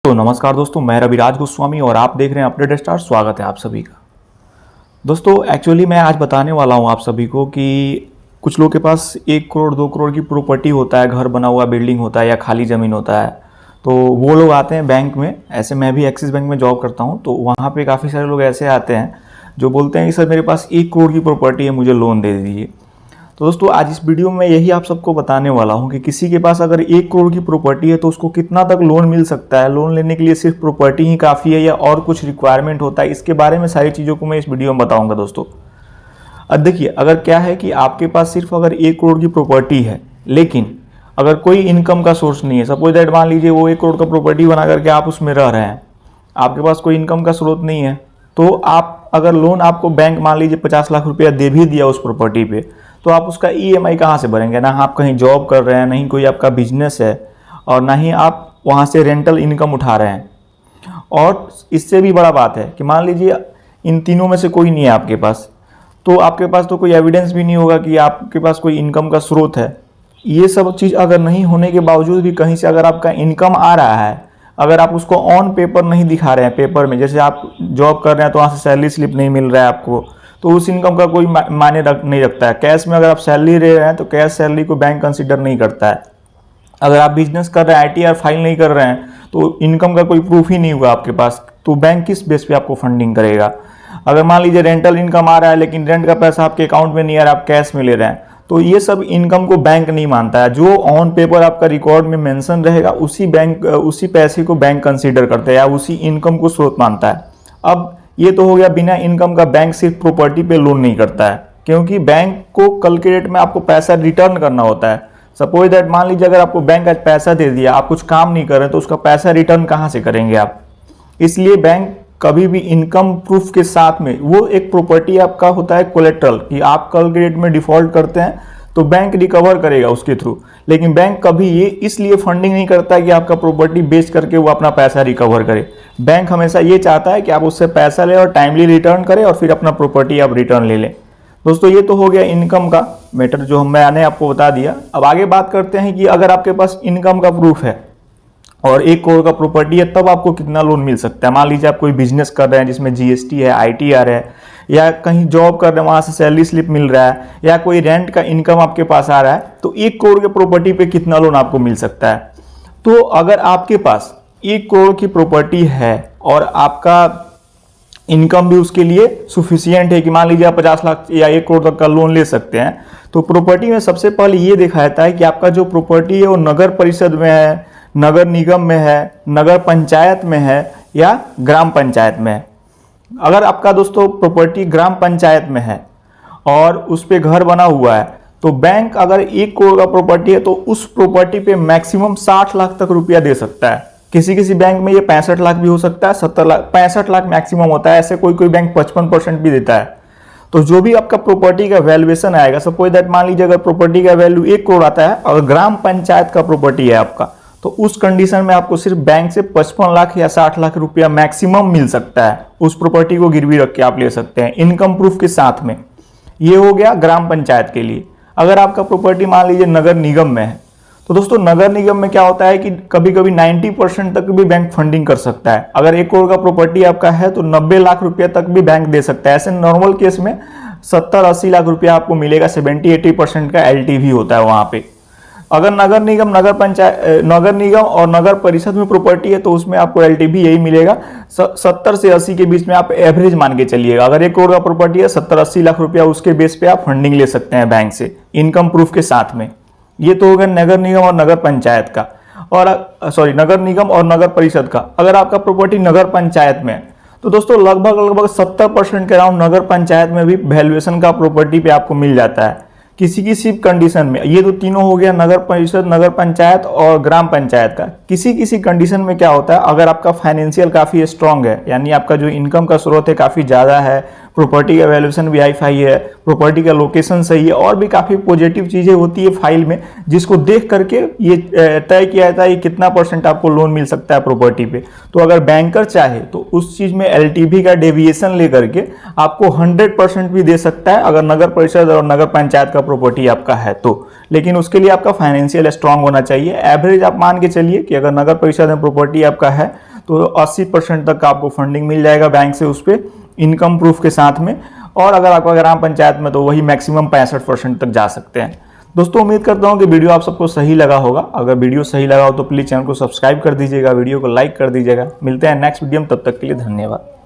तो नमस्कार दोस्तों, मैं रविराज गोस्वामी और आप देख रहे हैं अपडेट स्टार। स्वागत है आप सभी का। दोस्तों एक्चुअली मैं आज बताने वाला हूं आप सभी को कि कुछ लोग के पास 1 करोड़ 2 करोड़ की प्रॉपर्टी होता है, घर बना हुआ बिल्डिंग होता है या खाली ज़मीन होता है। तो वो लोग आते हैं बैंक में। ऐसे मैं भी एक्सिस बैंक में जॉब करता हूँ, तो वहाँ पर काफ़ी सारे लोग ऐसे आते हैं जो बोलते हैं कि सर मेरे पास 1 करोड़ की प्रॉपर्टी है, मुझे लोन दे दीजिए। तो दोस्तों आज इस वीडियो में यही आप सबको बताने वाला हूं कि किसी के पास अगर 1 करोड़ की प्रॉपर्टी है तो उसको कितना तक लोन मिल सकता है। लोन लेने के लिए सिर्फ प्रॉपर्टी ही काफ़ी है या और कुछ रिक्वायरमेंट होता है, इसके बारे में सारी चीज़ों को मैं इस वीडियो में बताऊंगा दोस्तों। अब देखिए, अगर क्या है कि आपके पास सिर्फ अगर 1 करोड़ की प्रॉपर्टी है लेकिन अगर कोई इनकम का सोर्स नहीं है, सपोज दैट मान लीजिए वो 1 करोड़ का प्रॉपर्टी बना करके आप उसमें रह रहे हैं, आपके पास कोई इनकम का स्रोत नहीं है, तो आप अगर लोन आपको बैंक मान लीजिए 50 लाख रुपया दे भी दिया उस प्रॉपर्टी पे, तो आप उसका ईएमआई कहाँ से भरेंगे। ना आप कहीं जॉब कर रहे हैं, नहीं कोई आपका बिजनेस है, और ना ही आप वहाँ से रेंटल इनकम उठा रहे हैं। और इससे भी बड़ा बात है कि मान लीजिए इन तीनों में से कोई नहीं है आपके पास, तो आपके पास तो कोई एविडेंस भी नहीं होगा कि आपके पास कोई इनकम का स्रोत है। ये सब चीज़ अगर नहीं होने के बावजूद भी कहीं से अगर आपका इनकम आ रहा है, अगर आप उसको ऑन पेपर नहीं दिखा रहे हैं, पेपर में जैसे आप जॉब कर रहे हैं तो वहाँ से सैलरी स्लिप नहीं मिल रहा है आपको, तो उस इनकम का कोई मायने नहीं रखता है। कैश में अगर आप सैलरी ले रहे हैं तो कैश सैलरी को बैंक कंसीडर नहीं करता है। अगर आप बिजनेस कर रहे हैं, आईटीआर फाइल नहीं कर रहे हैं, तो इनकम का कोई प्रूफ ही नहीं होगा आपके पास, तो बैंक किस बेस पे आपको फंडिंग करेगा। अगर मान लीजिए रेंटल इनकम आ रहा है लेकिन रेंट का पैसा आपके अकाउंट में नहीं आ रहा, आप कैश में ले रहे हैं, तो ये सब इनकम को बैंक नहीं मानता है। जो ऑन पेपर आपका रिकॉर्ड में मेंशन रहेगा उसी पैसे को बैंक कंसीडर करता है या उसी इनकम को स्रोत मानता है। अब ये तो हो गया बिना इनकम का। बैंक सिर्फ प्रॉपर्टी पे लोन नहीं करता है, क्योंकि बैंक को कल के डेट में आपको पैसा रिटर्न करना होता है। सपोज दैट मान लीजिए अगर आपको बैंक आज पैसा दे दिया, आप कुछ काम नहीं कर रहे, तो उसका पैसा रिटर्न कहाँ से करेंगे आप। इसलिए बैंक कभी भी इनकम प्रूफ के साथ में, वो एक प्रॉपर्टी आपका होता है कोलेट्रल, कि आप कल के डेट में डिफॉल्ट करते हैं तो बैंक रिकवर करेगा उसके थ्रू। लेकिन बैंक कभी ये इसलिए फंडिंग नहीं करता है कि आपका प्रॉपर्टी बेच करके वो अपना पैसा रिकवर करे। बैंक हमेशा ये चाहता है कि आप उससे पैसा लें और टाइमली रिटर्न करें और फिर अपना प्रॉपर्टी आप रिटर्न ले लें। दोस्तों ये तो हो गया इनकम का मैटर जो मैंने आपको बता दिया। अब आगे बात करते हैं कि अगर आपके पास इनकम का प्रूफ है और 1 करोड़ का प्रॉपर्टी है, तब आपको कितना लोन मिल सकता है। मान लीजिए आप कोई बिजनेस कर रहे हैं जिसमें जीएसटी है, आईटीआर है, या कहीं जॉब कर रहे हैं वहाँ से सैलरी स्लिप मिल रहा है, या कोई रेंट का इनकम आपके पास आ रहा है, तो 1 करोड़ के प्रॉपर्टी पे कितना लोन आपको मिल सकता है। तो अगर आपके पास 1 करोड़ की प्रॉपर्टी है और आपका इनकम भी उसके लिए सुफिशियंट है कि मान लीजिए आप 50 लाख या 1 करोड़ तक का लोन ले सकते हैं, तो प्रॉपर्टी में सबसे पहले ये देखा जाता है कि आपका जो प्रॉपर्टी है वो नगर परिषद में है, नगर निगम में है, नगर पंचायत में है या ग्राम पंचायत में है। अगर आपका दोस्तों प्रॉपर्टी ग्राम पंचायत में है और उस पे घर बना हुआ है, तो बैंक अगर 1 करोड़ का प्रॉपर्टी है तो उस प्रॉपर्टी पे मैक्सिमम 60 लाख तक रुपया दे सकता है। किसी किसी बैंक में ये 65 लाख भी हो सकता है, 70 लाख 65 लाख मैक्सिमम होता है। ऐसे कोई कोई बैंक 55% भी देता है। तो जो भी आपका प्रॉपर्टी का वैल्यूएशन आएगा, सपोज दैट मान लीजिए अगर प्रॉपर्टी का वैल्यू 1 करोड़ आता है और ग्राम पंचायत का प्रॉपर्टी है आपका, तो उस कंडीशन में आपको सिर्फ बैंक से 55 लाख या 60 लाख रुपया मैक्सिमम मिल सकता है। उस प्रॉपर्टी को गिरवी रख के आप ले सकते हैं इनकम प्रूफ के साथ में। ये हो गया ग्राम पंचायत के लिए। अगर आपका प्रॉपर्टी मान लीजिए नगर निगम में है, तो दोस्तों नगर निगम में क्या होता है कि कभी कभी 90% तक भी बैंक फंडिंग कर सकता है। अगर 1 करोड़ का प्रॉपर्टी आपका है तो 90 लाख रुपया तक भी बैंक दे सकता है। ऐसे नॉर्मल केस में 70-80 लाख रुपया आपको मिलेगा। 70-80% का LTV होता है वहां पे। अगर नगर निगम, नगर निगम और नगर परिषद में प्रॉपर्टी है तो उसमें आपको LTV यही मिलेगा 70 से 80 के बीच में। आप एवरेज मान के चलिएगा। अगर 1 करोड़ का प्रॉपर्टी है, 70-80 लाख रुपया उसके बेस पे आप फंडिंग ले सकते हैं बैंक से इनकम प्रूफ के साथ में। ये तो होगा नगर निगम और नगर पंचायत का, और नगर निगम और नगर परिषद का। अगर आपका प्रॉपर्टी नगर पंचायत में है तो दोस्तों लगभग 70% के अराउंड नगर पंचायत में भी वैल्यूएशन का प्रॉपर्टी पे आपको मिल जाता है किसी किसी कंडीशन में। ये तो तीनों हो गया नगर परिषद, नगर पंचायत और ग्राम पंचायत का। किसी किसी कंडीशन में क्या होता है, अगर आपका फाइनेंशियल काफ़ी स्ट्रांग है, यानी आपका जो इनकम का स्रोत है काफ़ी ज़्यादा है, प्रॉपर्टी का वैल्यूएशन भी हाई है, प्रॉपर्टी का लोकेशन सही है, और भी काफ़ी पॉजिटिव चीज़ें होती है फाइल में, जिसको देख करके ये तय किया जाता है कितना % आपको लोन मिल सकता है प्रॉपर्टी पे। तो अगर बैंकर चाहे तो उस चीज़ में LTV का डेविएशन लेकर के आपको 100% भी दे सकता है, अगर नगर परिषद और नगर पंचायत का प्रॉपर्टी आपका है तो। लेकिन उसके लिए आपका फाइनेंशियल स्ट्रांग होना चाहिए। एवरेज आप मान के चलिए कि अगर नगर परिषद में प्रॉपर्टी आपका है तो 80% तक आपको फंडिंग मिल जाएगा बैंक से उस पर इनकम प्रूफ के साथ में। और अगर आपका ग्राम पंचायत में तो वही मैक्सिमम 65% तक जा सकते हैं। दोस्तों उम्मीद करता हूं कि वीडियो आप सबको सही लगा होगा। अगर वीडियो सही लगा हो तो प्लीज़ चैनल को सब्सक्राइब कर दीजिएगा, वीडियो को लाइक कर दीजिएगा। मिलते हैं नेक्स्ट वीडियो में, तब तक के लिए धन्यवाद।